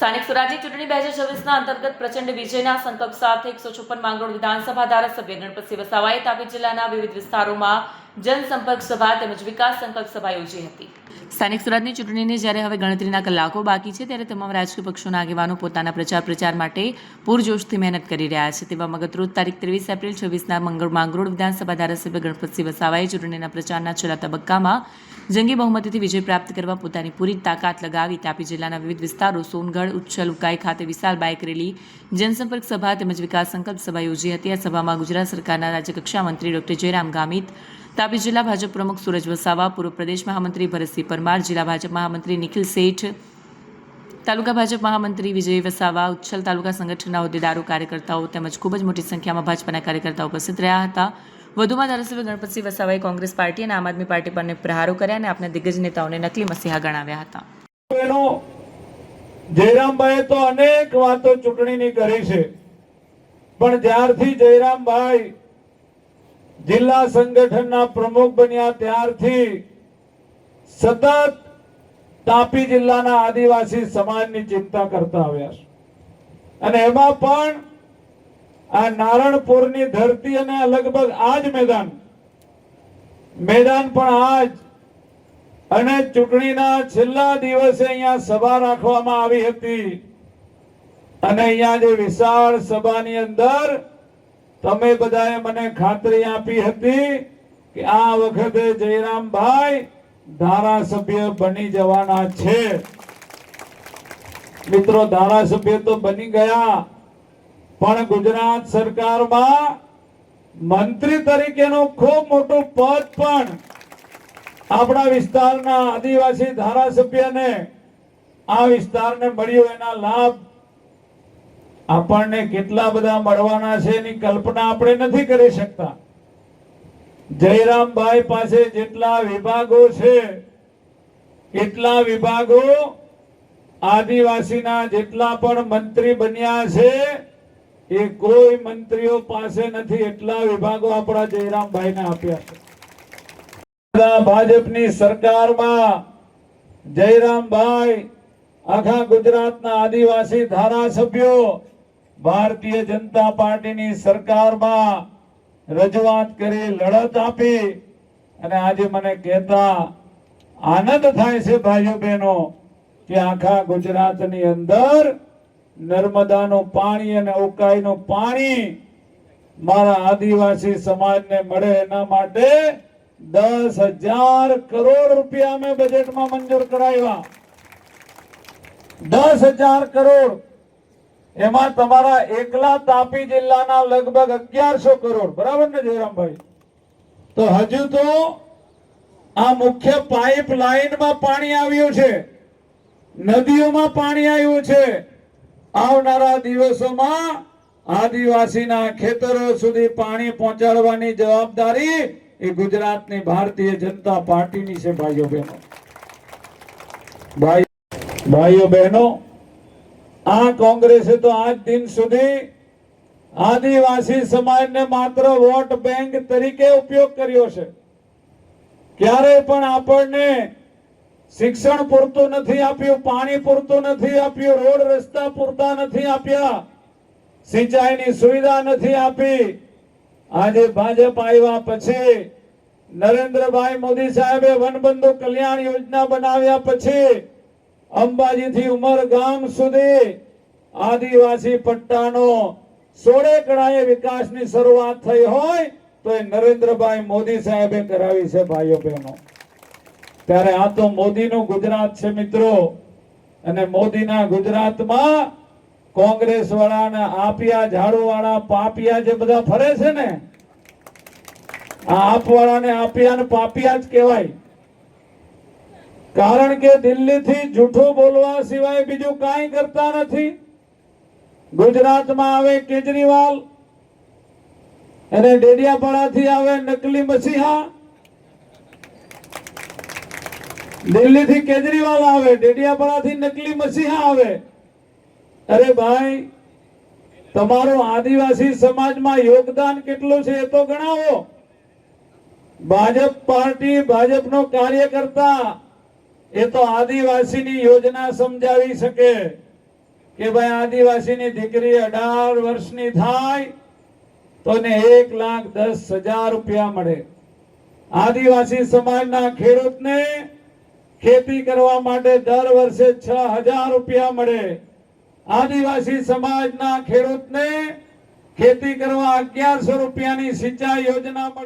સ્થાનિક સ્વરાજ્ય ચૂંટણી 2026ના અંતર્ગત પ્રચંડ વિજયના સંકલ્પ સાથે 156 માંગરોળ વિધાનસભા ધારાસભ્ય ગણપતસિંહ વસાવાએ તાપી જિલ્લાના વિવિધ વિસ્તારોમાં જનસંપર્ક સભા તેમજ વિકાસ સંકલ્પ સભા યોજી હતી। સ્થાનિક સ્વરાજની ચૂંટણીને જ્યારે હવે ગણતરીના કલાકો બાકી છે ત્યારે તમામ રાજકીય પક્ષોના આગેવાનો પોતાના પ્રચાર માટે પૂરજોશથી મહેનત કરી રહ્યા છે। તેવામાં ગતરોજ તારીખ 23 એપ્રિલ 26ના માંગરોળ વિધાનસભા ધારાસભ્ય ગણપતસિંહ વસાવાએ ચૂંટણીના પ્રચારના છેલ્લા તબક્કામાં જંગી બહુમતીથી વિજય પ્રાપ્ત કરવા પોતાની પૂરી તાકાત લગાવી તાપી જિલ્લાના વિવિધ વિસ્તારો સોનગઢ, ઉચ્છલ, ઉકાઈ ખાતે વિશાળ બાઇક રેલી, જનસંપર્ક સભા તેમજ વિકાસ સંકલ્પ સભા યોજી હતી। આ સભામાં ગુજરાત સરકારના રાજ્યકક્ષા મંત્રી ડોક્ટર જયરામ ગામિત, તાપી જિલ્લા ભાજપ પ્રમુખ સુરજ વસાવા, પૂર્વ પ્રદેશ મહામંત્રી ભરતસિંહ પરમાર, જિલ્લા ભાજપ મહામંત્રી નિખિલ શેઠ, તાલુકા ભાજપ મહામંત્રી વિજય વસાવા, ઉચ્છલ તાલુકા સંગઠનના હોદ્દેદારો, કાર્યકર્તાઓ તેમજ ખૂબ જ મોટી સંખ્યામાં ભાજપાના કાર્યકર્તાઓ ઉપસ્થિત રહ્યા હતા। વધુમાં ધારાસભ્ય ગણપતસિંહ વસાવાએ કોંગ્રેસ પાર્ટી અને આમ આદમી પાર્ટી પર પ્રહારો કર્યા અને આપના દિગ્ગજ નેતાઓને નકલી મસીહા ગણાવ્યા હતા। જયરામભાઈએ તો અનેક વાતો ચૂંટણીની કરી છે, પણ જ્યારથી જયરામભાઈ જિલ્લા સંગઠનના પ્રમુખ બન્યા ત્યારથી સતત તાપી જિલ્લાના આદિવાસી સમાજની ચિંતા કરતા આવ્યા છે અને એમાં પણ આ નારણપુરની ધરતી અને લગભગ આ જ મેદાન પણ આજ અને ચૂંટણીના છેલ્લા દિવસે અહીંયા સભા રાખવામાં આવી હતી અને અહીંયા જે વિશાળ સભાની અંદર તમે બધાએ મને ખાતરી આપી હતી કે આ વખતે જયરામભાઈ ધારાસભ્ય બની જવાના છે। મિત્રો, ધારાસભ્ય તો બની ગયા, પણ ગુજરાત સરકારમાં મંત્રી તરીકેનું ખૂબ મોટું પદ પણ આપણા વિસ્તારના આદિવાસી ધારાસભ્યને આ વિસ્તારને મળ્યું। એના લાભ આપણને કેટલા બધા મળવાના છે એની કલ્પના આપણે નથી કરી શકતા। જયરામભાઈ પાસે જેટલા વિભાગો છે એટલા વિભાગો આદિવાસીના જેટલા પણ મંત્રી બન્યા છે એ કોઈ મંત્રીઓ પાસે નથી, એટલા વિભાગો આપણા જયરામભાઈને આપ્યા છે। ભાજપની સરકારમાં જયરામભાઈ આખા ગુજરાતના આદિવાસી ધારાસભ્યો ભારતીય જનતા પાર્ટીની સરકારમાં રજૂઆત કરી, લડત આપી અને આજે મને કહેતા આનંદ થાય છે ભાઈઓ બહેનો કે આખા ગુજરાતની અંદર નર્મદાનું પાણી અને ઉકાઈનું પાણી મારા આદિવાસી સમાજને મળે એના માટે 10,000 કરોડ રૂપિયા અમે બજેટમાં મંજૂર કરાવ્યા। 10,000 કરોડ, એમાં તમારા એકલા તાપી જિલ્લાના લગભગ 1100 કરોડ, બરાબર ને જયરામભાઈ? તો હજુ તો આ મુખ્ય પાઇપ લાઈનમાં પાણી આવ્યું છે, નદીઓમાં પાણી આવ્યું છે। આવનારા દિવસોમાં આદિવાસીના ખેતરો સુધી પાણી પહોંચાડવાની જવાબદારી એ ગુજરાતની ભારતીય જનતા પાર્ટીની છે। ભાઈઓ બહેનો, આ કોંગ્રેસે તો આજ દિન સુધી આદિવાસી સમાજને માત્ર વોટ બેંક તરીકે ઉપયોગ કર્યો છે। ક્યારે પણ આપણને શિક્ષણ પૂરતું નથી આપ્યું, પાણી પૂરતું નથી આપ્યું, રોડ રસ્તા પૂરતા નથી આપ્યા, સિંચાઈની સુવિધા નથી આપી। આજે ભાજપ આવ્યા પછી નરેન્દ્રભાઈ મોદી સાહેબે વનબંધુ કલ્યાણ યોજના બનાવ્યા પછી અંબાજીથી ઉમરગામ સુધી આદિવાસી પટ્ટાનો 16 કળાએ વિકાસની શરૂઆત થઈ હોય તો એ નરેન્દ્રભાઈ મોદી સાહેબે કરાવી છે। ભાઈઓ બહેનો, ત્યારે આ તો મોદીનું ગુજરાત છે મિત્રો, અને મોદીના ગુજરાતમાં કોંગ્રેસ વાળા, આપિયા, ઝાડુ વાળા, પાપિયા જે બધા ફરે છે ને, આ આપવાળા ને આપિયા ને પાપિયા જ કહેવાય। કારણ કે દિલ્હીથી જૂઠું બોલવા સિવાય બીજું કાંઈ કરતા નથી। ગુજરાતમાં આવે કેજરીવાલ અને ડેડિયાપાડાથી આવે નકલી મસીહા, દિલ્હીથી કેજરીવાલ આવે, ડેડિયાપાડાથી નકલી મસીહા આવે। અરે ભાઈ, તમારું આદિવાસી સમાજમાં યોગદાન કેટલું છે એ તો ગણાવો। ભાજપ પાર્ટી, ભાજપનો કાર્યકર્તા એ તો આદિવાસીની યોજના સમજાવી શકે, કે ભાઈ આદિવાસીની દીકરી 18 વર્ષની થાય તો એને 1,10,000 રૂપિયા મળે. આદિવાસી સમાજના ખેડૂતને ખેતી કરવા માટે દર વર્ષે 6,000 રૂપિયા મળે. આદિવાસી સમાજના ખેડૂતને ખેતી કરવા 1100 રૂપિયાની સિંચાઈ યોજના મળે.